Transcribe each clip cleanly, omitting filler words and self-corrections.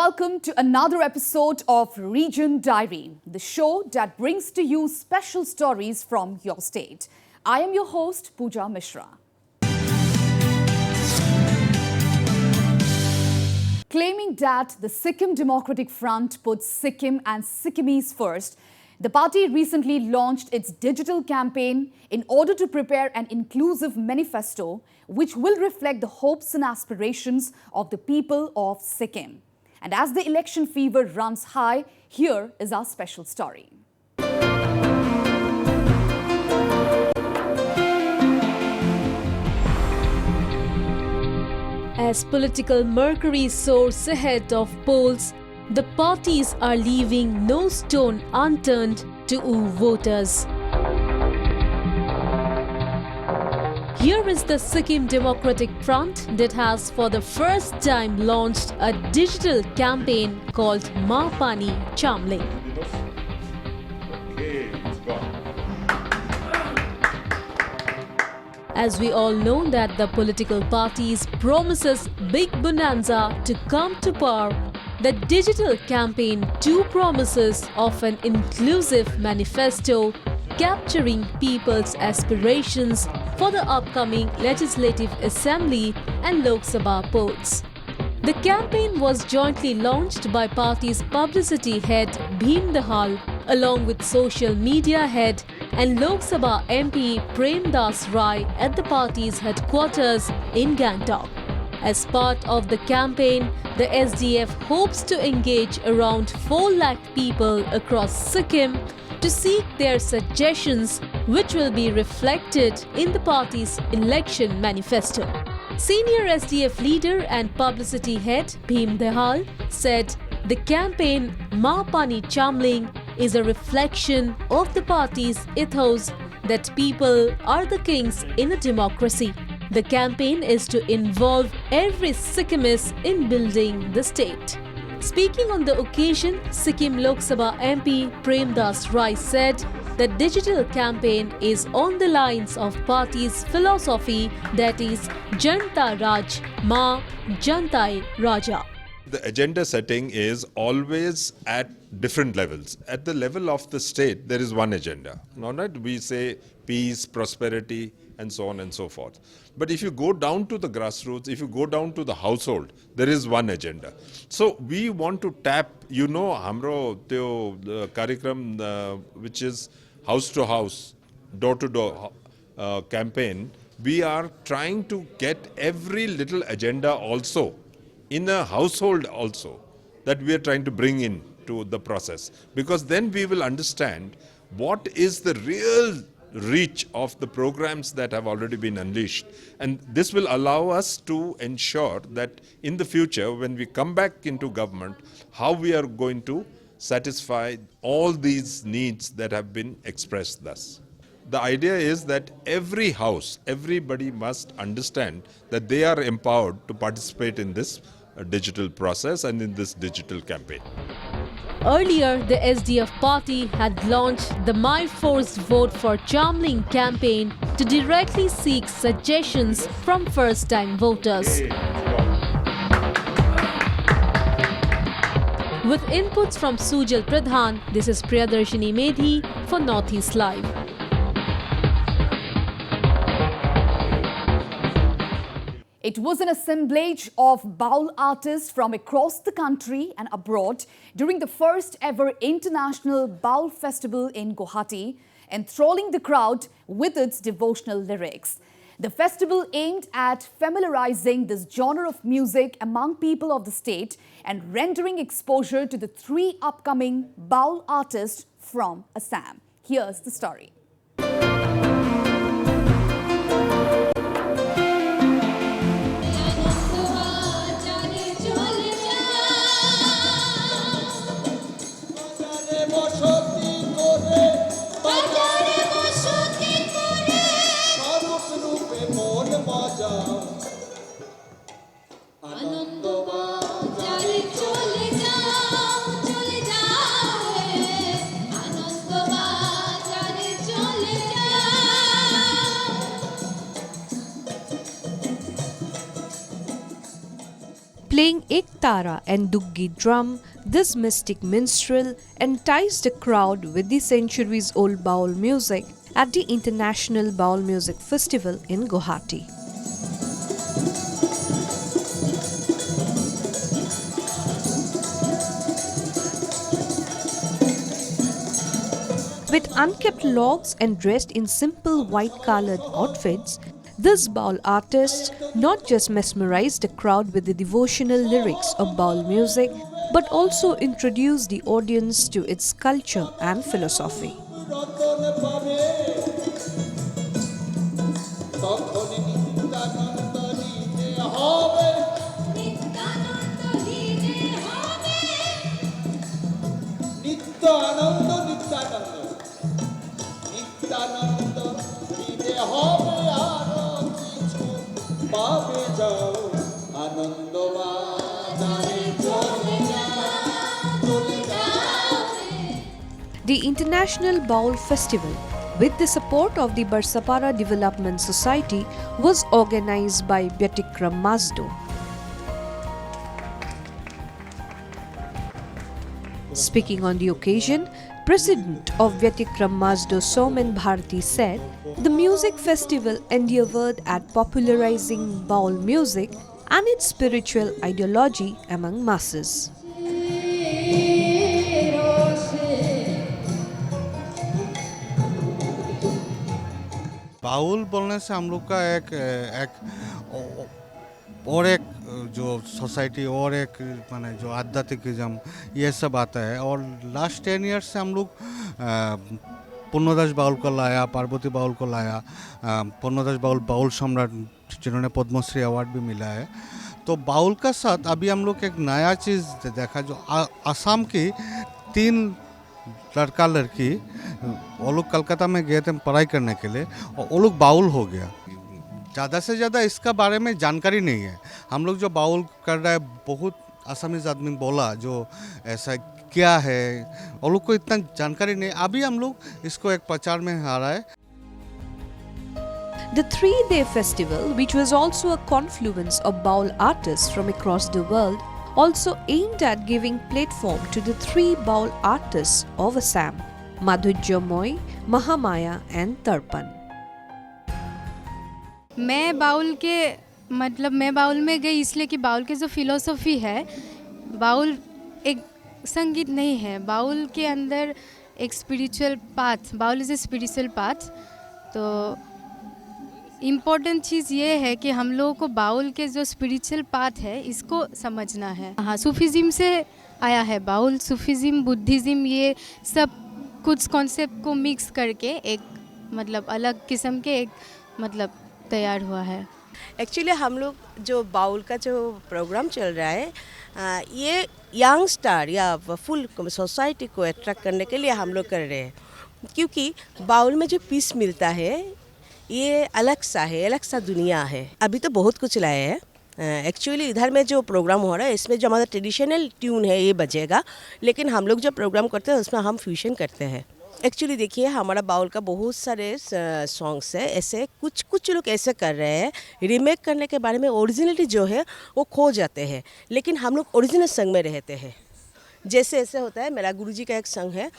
Welcome to another episode of Region Diary, the show that brings to you special stories from your state. I am your host, Pooja Mishra. Claiming that the Sikkim Democratic Front puts Sikkim and Sikkimis first, the party recently launched its digital campaign in order to prepare an inclusive manifesto which will reflect the hopes and aspirations of the people of Sikkim. And as the election fever runs high, here is our special story. As political mercury soars ahead of polls, the parties are leaving no stone unturned to woo voters. Here is the Sikkim Democratic Front that has for the first time launched a digital campaign called Ma Pani Chamling. As we all know that the political parties promises big bonanza to come to power, the digital campaign too promises of an inclusive manifesto capturing people's aspirations for the upcoming Legislative Assembly and Lok Sabha polls. The campaign was jointly launched by party's publicity head Bhim Dahal along with social media head and Lok Sabha MP Prem Das Rai at the party's headquarters in Gangtok. As part of the campaign, the SDF hopes to engage around 4 lakh people across Sikkim to seek their suggestions, which will be reflected in the party's election manifesto. Senior SDF leader and publicity head Bhim Dahal said the campaign Ma Pani Chamling is a reflection of the party's ethos that people are the kings in a democracy. The campaign is to involve every Sikkimese in building the state. Speaking on the occasion, Sikkim Lok Sabha MP Prem Das Rai said the digital campaign is on the lines of party's philosophy, that is Janta Raj Ma Jantai Raja. The agenda setting is always at different levels. At the level of the state, there is one agenda. Right? We say peace, prosperity, and so on and so forth. But if you go down to the grassroots, if you go down to the household, there is one agenda. So we want to tap, hamro teo कार्यक्रम which is house to house, door to door campaign. We are trying to get every little agenda also in a household also that we are trying to bring in to the process, because then we will understand what is the real reach of the programs that have already been unleashed. And this will allow us to ensure that in the future, when we come back into government, how we are going to satisfy all these needs that have been expressed thus. The idea is that every house, everybody must understand that they are empowered to participate in this digital process and in this digital campaign. Earlier, the SDF party had launched the My Forced Vote for Chamling campaign to directly seek suggestions from first-time voters. With inputs from Sujal Pradhan, this is Priyadarshini Medhi for Northeast Live. It was an assemblage of baul artists from across the country and abroad during the first ever International Baul Festival in Guwahati, enthralling the crowd with its devotional lyrics. The festival aimed at familiarizing this genre of music among people of the state and rendering exposure to the 3 upcoming baul artists from Assam. Here's the story. Playing ek tara and duggi drum, this mystic minstrel enticed the crowd with the centuries-old Baul music at the International Baul Music Festival in Guwahati. With unkept locks and dressed in simple white-colored outfits, this Baul artist not just mesmerized the crowd with the devotional lyrics of Baul music, but also introduced the audience to its culture and philosophy. The International Baul Festival, with the support of the Barsapara Development Society, was organized by Byatikram Mazdo. Speaking on the occasion, President of Byatikram Mazdo Somen Bharti said, the music festival endeavored at popularizing Baul music and its spiritual ideology among masses. Baul बोलने से हम लोग का एक जो society और एक माने जो आध्यात्मिकज्म ये सब आता है। और लास्ट 10 इयर्स से हम लोग पूर्णदास बाउल को लाया, पार्वती बाउल को लाया, पूर्णदास बाउल बाउल सम्राट जिन्होंने पद्मश्री अवार्ड भी मिला है। तो बाउल का साथ अभी हम लोग एक नया चीज़ देखा जो असम की 3 लड़का लड़की वो लोग कलकत्ता में गए थे पढ़ाई करने के लिए और वो लोग बाउल हो गया। ज़्यादा से ज़्यादा इसका बारे में जानकारी नहीं है। हम लोग जो बाउल कर रहे हैं बहुत असमीज़ आदमी बोला जो ऐसा क्या है वो लोग को इतना जानकारी नहीं। अभी हम लोग इसको एक प्रचार में आ रहा है। The 3-day festival, which was also a confluence of Baul artists from across the world, also aimed at giving platform to the 3 Baul artists of Assam, Madhurya Moy, Mahamaya and Tarpan. मैं bowl में गई इसलिए कि bowl की जो philosophy है, bowl एक संगीत नहीं है, बाउल के अंदर एक spiritual path, Baul is a spiritual path. तो इम्पोर्टेंट चीज़ ये है कि हम लोगों को बाउल के जो स्पिरिचुअल पाथ है इसको समझना है। हाँ, सूफीज़म से आया है बाउल, सूफीज़म, बुद्धिज़्म, ये सब कुछ कॉन्सेप्ट को मिक्स करके एक मतलब अलग किस्म के एक मतलब तैयार हुआ है। एक्चुअली हम लोग जो बाउल का जो प्रोग्राम चल रहा है ये यंग स्टार या फुल सोसाइटी को अट्रैक्ट करने के लिए हम लोग कर रहे हैं, क्योंकि बाउल में जो पीस मिलता है ये अलग सा दुनिया है। अभी तो बहुत कुछ लाए हैं। एक्चुअली इधर में जो प्रोग्राम हो रहा है इसमें जो हमारा ट्रेडिशनल ट्यून है ये बजेगा, लेकिन हम लोग जो प्रोग्राम करते हैं उसमें हम फ्यूजन करते हैं। एक्चुअली देखिए हमारा बाउल का बहुत सारे सॉन्ग्स है, ऐसे कुछ लोग ऐसे कर रहे हैं रीमेक करने के बारे में ओरिजिनलिटी जो है वो खो जाते हैं, लेकिन हम लोग ओरिजिनल संग में रहते हैं। जैसे ऐसे होता है, मेरा गुरुजी का एक संग है,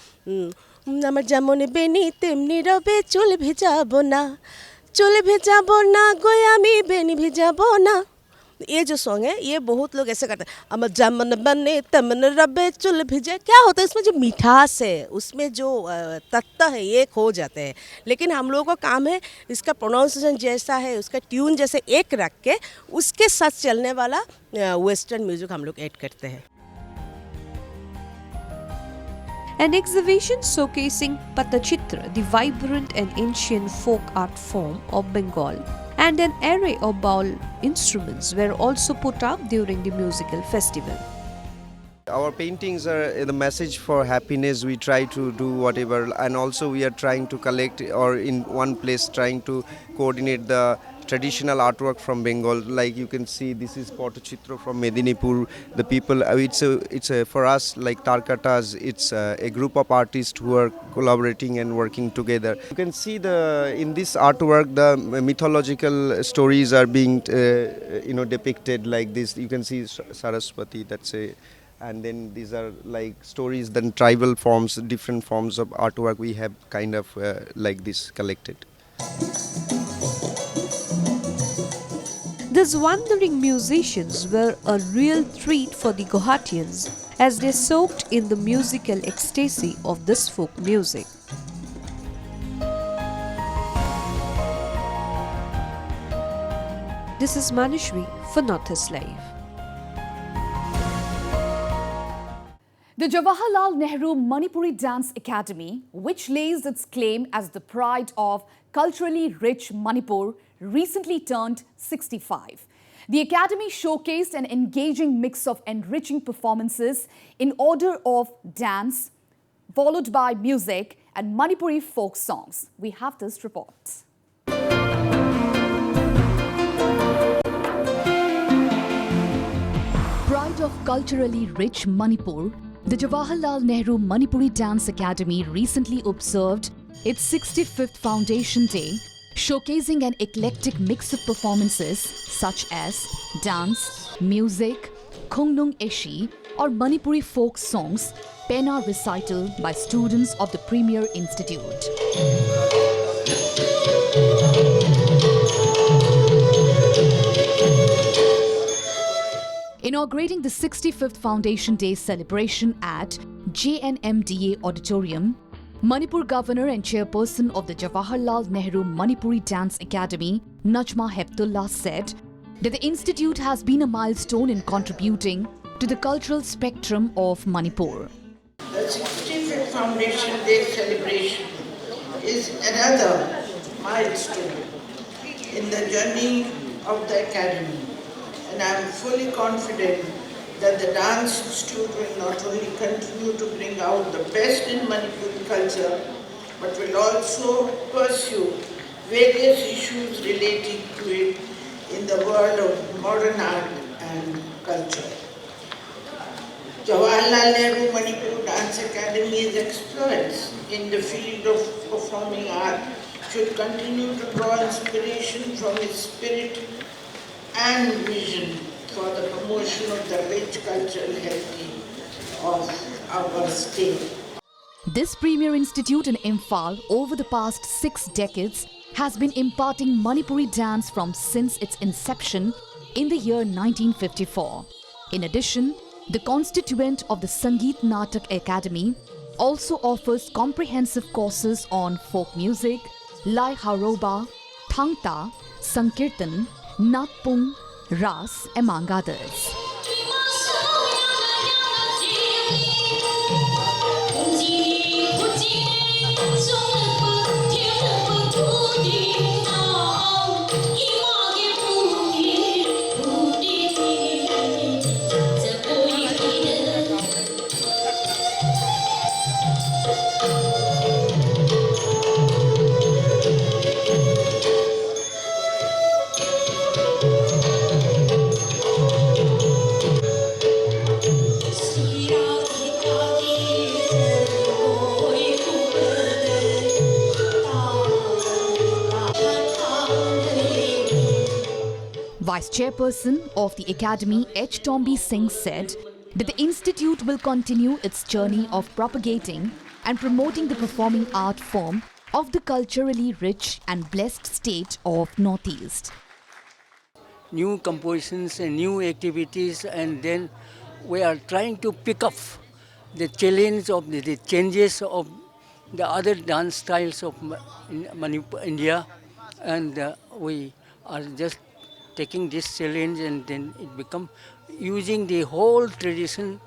আমার যেমন বেনি তেমনি রবে চুল ভিজাবো না গো আমি বেনি ভিজাবো না। ये जो सॉन्ग है ये बहुत लोग ऐसे करते हैं, अमर जमन बने तमन रबे चुल भिजे। क्या होता है इसमें जो मिठास है, उसमें जो तत्व है ये खो जाते हैं। लेकिन हम लोगों का काम है इसका प्रोनाउंसिएशन जैसा है, उसका ट्यून जैसे एक रख के उसके साथ चलने वाला वेस्टर्न म्यूजिक हम लोग ऐड करते हैं। An exhibition showcasing Patachitra, the vibrant and ancient folk art form of Bengal, and an array of Baul instruments were also put up during the musical festival. Our paintings are the message for happiness. We try to do whatever, and also we are trying to collect or in one place trying to coordinate the traditional artwork from Bengal. Like you can see, this is Potachitra from Medinipur. The people, it's a for us like Tarkatas. It's a group of artists who are collaborating and working together. You can see in this artwork the mythological stories are being depicted like this. You can see Saraswati. And then these are like stories, then tribal forms, different forms of artwork we have kind of like this collected. These wandering musicians were a real treat for the Guwahatians as they soaked in the musical ecstasy of this folk music. This is Manishri for Northeast Live. The Jawaharlal Nehru Manipuri Dance Academy, which lays its claim as the pride of culturally rich Manipur, recently turned 65. The Academy showcased an engaging mix of enriching performances in order of dance, followed by music and Manipuri folk songs. We have this report. Pride of culturally rich Manipur, the Jawaharlal Nehru Manipuri Dance Academy recently observed its 65th Foundation Day, showcasing an eclectic mix of performances such as dance, music, Khungnung Eshi or Manipuri folk songs, Pena recital by students of the Premier Institute. Inaugurating the 65th Foundation Day celebration at JNMDA Auditorium, Manipur Governor and Chairperson of the Jawaharlal Nehru Manipuri Dance Academy, Najma Heptullah, said that the institute has been a milestone in contributing to the cultural spectrum of Manipur. The 65th Foundation Day celebration is another milestone in the journey of the Academy, and I am fully confident that the Dance Institute will not only continue to bring out the best in Manipuri culture, but will also pursue various issues relating to it in the world of modern art and culture. Jawaharlal Nehru Manipur Dance Academy's exploits in the field of performing art should continue to draw inspiration from its spirit and vision for the promotion of the rich cultural heritage of our state. This Premier Institute in Imphal over the past 6 decades has been imparting Manipuri dance since its inception in the year 1954. In addition, the constituent of the Sangeet Natak Academy also offers comprehensive courses on folk music, Lai Haroba, Thangta, Sankirtan, Natpung, Ras, among others. Vice Chairperson of the Academy, H. Tombi Singh, said that the Institute will continue its journey of propagating and promoting the performing art form of the culturally rich and blessed state of Northeast. New compositions and new activities, and then we are trying to pick up the challenge of the changes of the other dance styles of Manipur, India, and we are just taking this challenge, and then it become using the whole tradition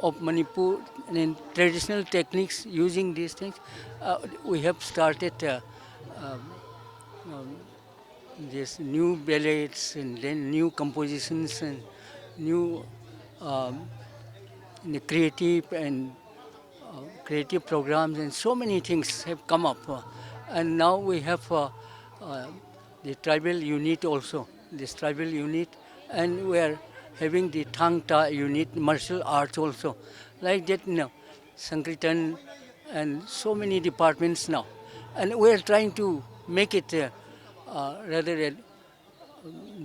of Manipur and traditional techniques, using these things. We have started this new ballads, and then new compositions, and new creative programs, and so many things have come up. And now we have the tribal unit also, this tribal unit, and we are having the Thang Ta unit, martial arts also. Like that now, Sankirtan and so many departments now. And we are trying to make it rather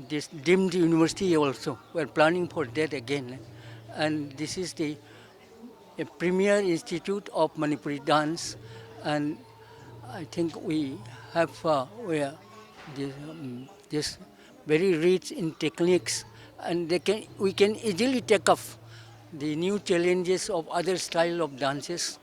this deemed university also. We are planning for that again. And this is the a premier institute of Manipuri dance, and I think we have this very rich in techniques, and we can easily take up the new challenges of other style of dances.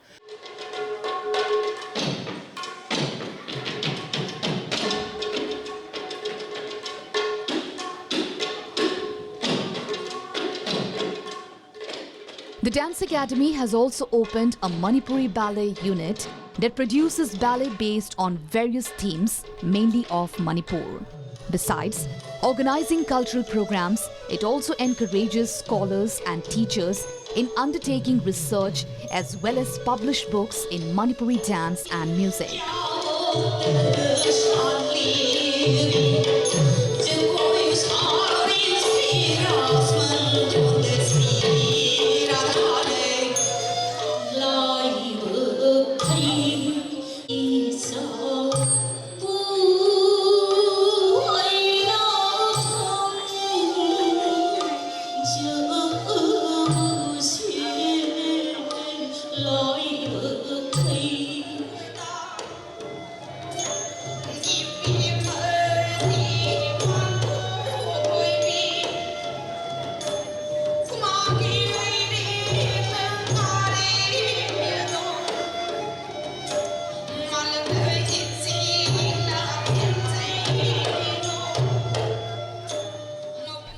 The Dance Academy has also opened a Manipuri ballet unit that produces ballet based on various themes, mainly of Manipur. Besides organizing cultural programs, it also encourages scholars and teachers in undertaking research as well as publish books in Manipuri dance and music.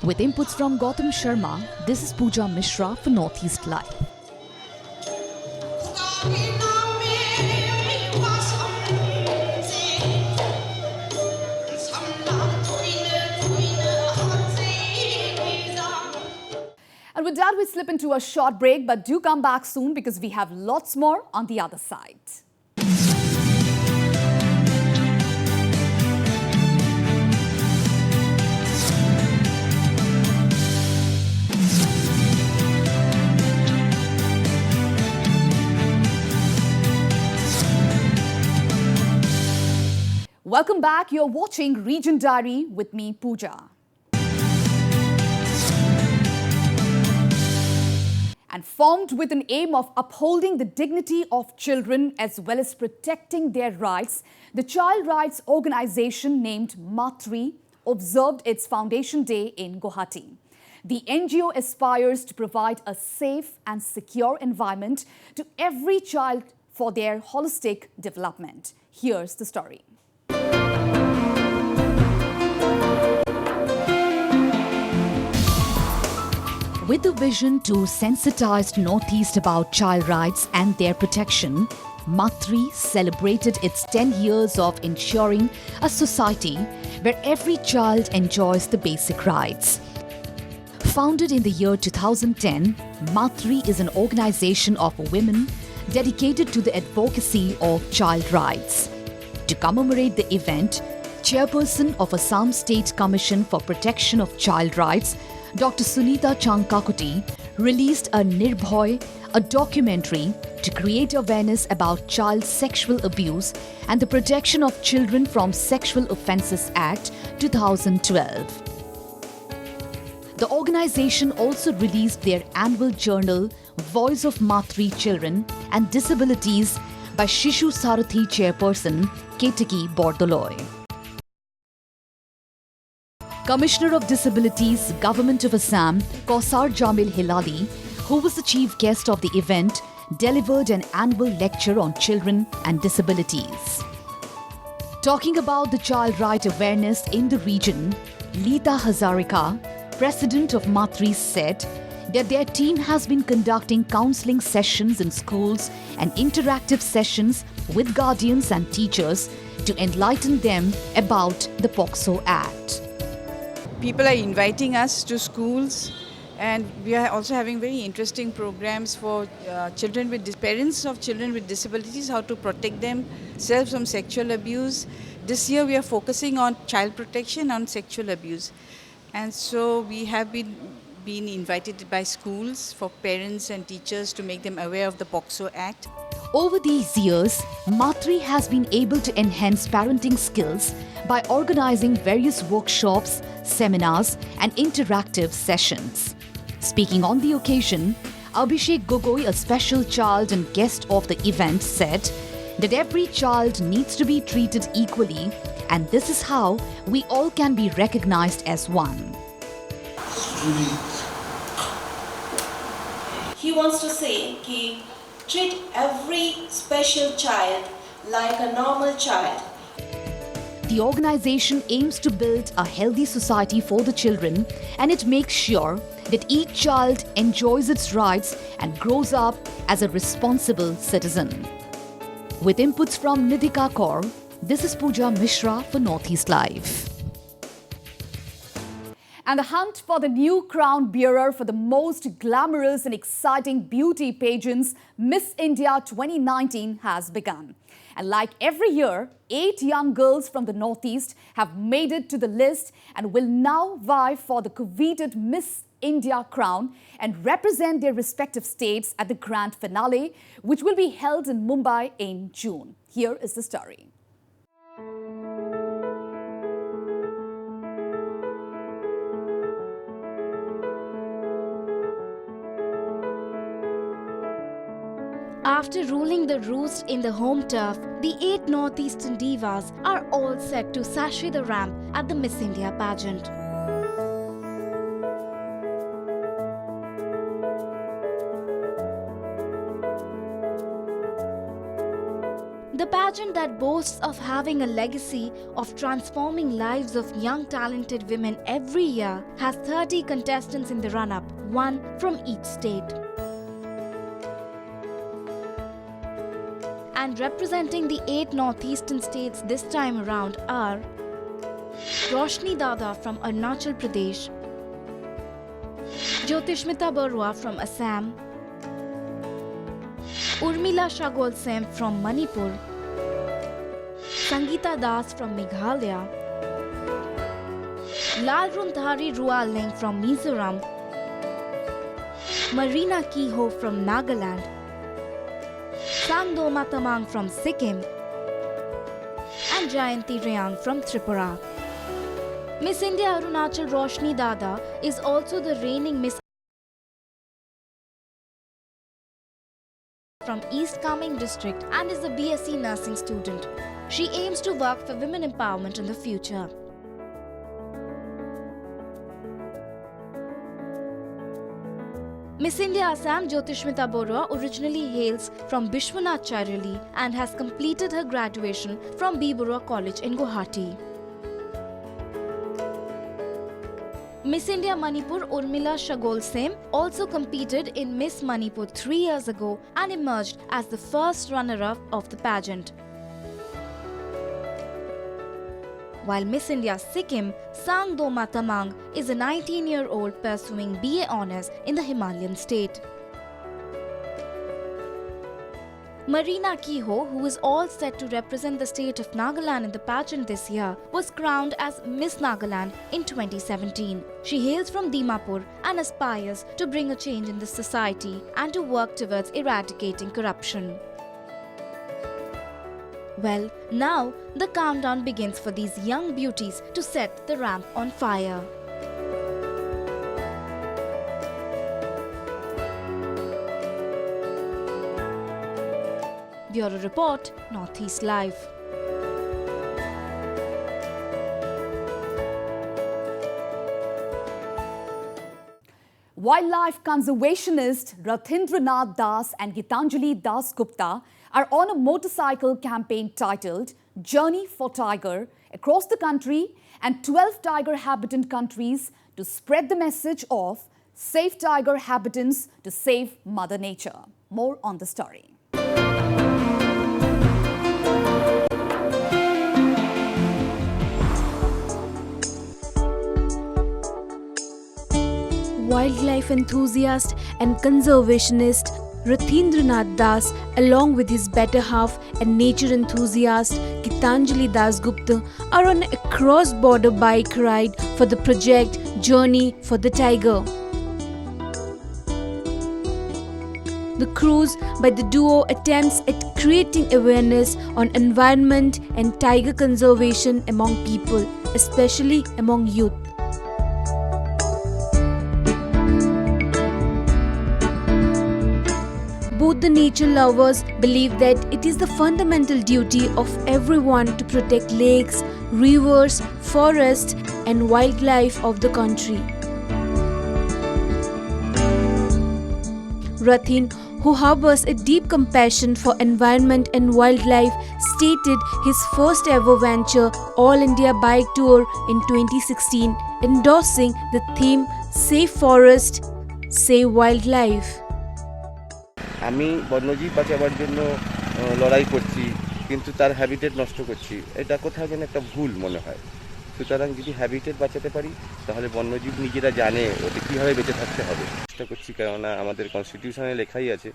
With inputs from Gautam Sharma, this is Pooja Mishra for Northeast Live. And with that, we slip into a short break, but do come back soon because we have lots more on the other side. Welcome back. You're watching Region Diary with me, Pooja. And formed with an aim of upholding the dignity of children as well as protecting their rights, the child rights organization named Matri observed its foundation day in Guwahati. The NGO aspires to provide a safe and secure environment to every child for their holistic development. Here's the story. With a vision to sensitize Northeast about child rights and their protection, Matri celebrated its 10 years of ensuring a society where every child enjoys the basic rights. Founded in the year 2010, Matri is an organization of women dedicated to the advocacy of child rights. To commemorate the event, Chairperson of Assam State Commission for Protection of Child Rights, Dr. Sunita Chankakuti, released a Nirbhoy, a documentary to create awareness about child sexual abuse and the Protection of Children from Sexual Offences Act 2012. The organization also released their annual journal, Voice of Matri Children and Disabilities by Shishu Sarathi Chairperson, Ketaki Bordoloi. Commissioner of Disabilities, Government of Assam, Kausar Jamil Hilali, who was the chief guest of the event, delivered an annual lecture on children and disabilities. Talking about the child right awareness in the region, Leeta Hazarika, president of Matri, said that their team has been conducting counseling sessions in schools and interactive sessions with guardians and teachers to enlighten them about the POCSO Act. People are inviting us to schools And we are also having very interesting programs for children with parents of children with disabilities, how to protect themselves from sexual abuse. This year we are focusing on child protection and sexual abuse. And so we have been invited by schools for parents and teachers to make them aware of the POCSO Act. Over these years, Matri has been able to enhance parenting skills by organizing various workshops, seminars, and interactive sessions. Speaking on the occasion, Abhishek Gogoi, a special child and guest of the event, said that every child needs to be treated equally, and this is how we all can be recognized as one. He wants to say कि treat every special child like a normal child. The organization aims to build a healthy society for the children, and it makes sure that each child enjoys its rights and grows up as a responsible citizen. With inputs from Nidhika Kaur, this is Pooja Mishra for Northeast Live. And the hunt for the new crown bearer for the most glamorous and exciting beauty pageants, Miss India 2019, has begun. And like every year, 8 young girls from the Northeast have made it to the list and will now vie for the coveted Miss India crown and represent their respective states at the grand finale, which will be held in Mumbai in June. Here is the story. After ruling the roost in the home turf, the 8 Northeastern divas are all set to sashay the ramp at the Miss India pageant. The pageant that boasts of having a legacy of transforming lives of young talented women every year has 30 contestants in the run-up, one from each state. And representing the 8 Northeastern states this time around are Roshni Dada from Arunachal Pradesh, Jyotishmita Barua from Assam, Urmila Shagol-Sem from Manipur, Sangeeta Das from Meghalaya, Lalrunthari Rualing from Mizoram, Marina Kehoe from Nagaland, Sangdoma Tamang from Sikkim, and Jayanti Rayang from Tripura. Miss India Arunachal Roshni Dada is also the reigning Miss from East Kameng district and is a BSc nursing student. She aims to work for women empowerment in the future. Miss India Assam Jyotishmita Barua originally hails from Bishwanath Chairali and has completed her graduation from B. Barua College in Guwahati. Miss India Manipur Urmila Shagol-Sem also competed in Miss Manipur 3 years ago and emerged as the first runner-up of the pageant. While Miss India Sikkim, Sangdoma Tamang is a 19-year-old pursuing BA Honours in the Himalayan state. Marina Kehoe, who is all set to represent the state of Nagaland in the pageant this year, was crowned as Miss Nagaland in 2017. She hails from Dimapur and aspires to bring a change in the society and to work towards eradicating corruption. Well, now the countdown begins for these young beauties to set the ramp on fire. Bureau Report, Northeast Live. Wildlife conservationist Rathindranath Das and Gitanjali Das Gupta are on a motorcycle campaign titled Journey for Tiger across the country and 12 tiger habitant countries to spread the message of Save Tiger Habitants to Save Mother Nature. More on the story. wildlife enthusiast and conservationist Rathindranath Das, along with his better half and nature enthusiast Gitanjali Dasgupta, are on a cross-border bike ride for the project Journey for the Tiger. The cruise by the duo attempts at creating awareness on environment and tiger conservation among people, especially among youth. Both the nature lovers believe that it is the fundamental duty of everyone to protect lakes, rivers, forests, and wildlife of the country. Rathin, who harbors a deep compassion for environment and wildlife, stated his first ever venture All India Bike Tour in 2016, endorsing the theme Save Forest, Save Wildlife. আমি বন্যজীব বাঁচাবার জন্য লড়াই করছি, কিন্তু তার habitat নষ্ট করছি, এটা কোথাও যেন একটা ভুল মনে হয়। সুতরাং যদি হ্যাবিটেট বাঁচাতে পারি তাহলে বন্যজীব নিজেরা জানে ওতে কীভাবে বেঁচে থাকতে হবে। চেষ্টা করছি, কেননা আমাদের কনস্টিটিউশনে লেখাই আছে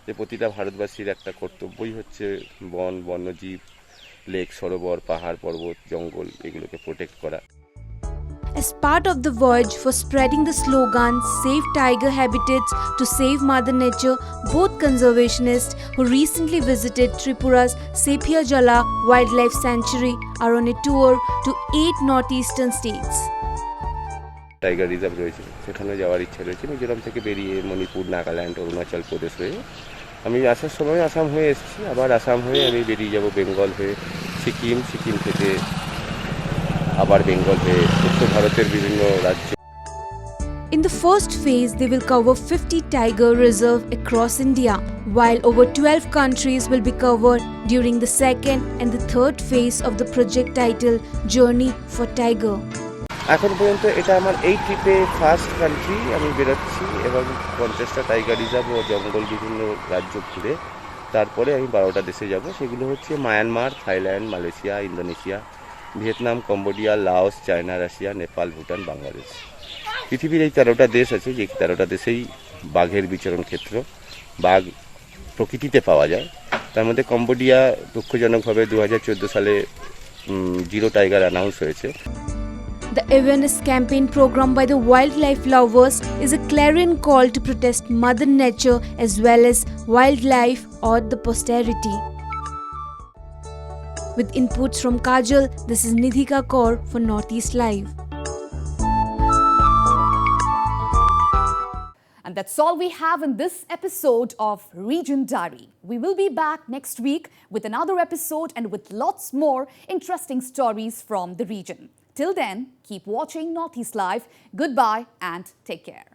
যে প্রতিটা ভারতবাসীর একটা কর্তব্যই হচ্ছে বন, বন্যজীব, লেক, সরোবর, পাহাড়, পর্বত, জঙ্গল এগুলোকে প্রোটেক্ট করা। As part of the voyage for spreading the slogan Save Tiger Habitats to Save Mother Nature, both conservationists who recently visited Tripura's Sephia Jala Wildlife Sanctuary are on a tour to 8 northeastern states. Tiger reserve রয়েছে, সেখানে যাওয়ার ইচ্ছা রয়েছে। মিজোরাম থেকে বেরিয়ে মণিপুর, নাগাল্যান্ড, অরুণাচল প্রদেশ হয়ে আমি আসার সময় আসাম হয়ে এসেছি, আবার আসাম হয়ে আমি বেরিয়ে যাব বেঙ্গল হয়ে সিকিম, সিকিম থেকে আবার বেঙ্গল হয়ে উত্তর ভারতের বিভিন্ন রাজ্য। In the first phase, they will cover 50 tiger reserves across India, while over 12 countries will be covered during the second and the third phase of the project titled Journey for Tiger. এখন পর্যন্ত এটা আমার এই ট্রিপে first country, আমি বেরোচ্ছি এবং 50টা tiger reserve ও জঙ্গল বিভিন্ন রাজ্য ঘুরে তারপরে আমি 12টা দেশে যাব। সেগুলো হচ্ছে Myanmar, Thailand, Malaysia, Indonesia, Vietnam, Cambodia, Laos, China, Russia, Nepal, Bhutan, Bangladesh. পৃথিবীর এই 13টা দেশ আছে, যে 13টা দেশেই বাঘের বিচরণ ক্ষেত্র, বাঘ প্রকৃতিতে পাওয়া যায়। তার মধ্যে কম্বোডিয়া দুঃখজনকভাবে 2014 সালে জিরো টাইগার অ্যানাউন্স হয়েছে। The awareness campaign program by the wildlife lovers is a clarion call to protest Mother Nature as well as wildlife or the posterity. With inputs from Kajal, this is Nidhika Kaur for Northeast Live. And that's all we have in this episode of Region Diary. We will be back next week with another episode and with lots more interesting stories from the region. Till then, keep watching Northeast Live. Goodbye and take care.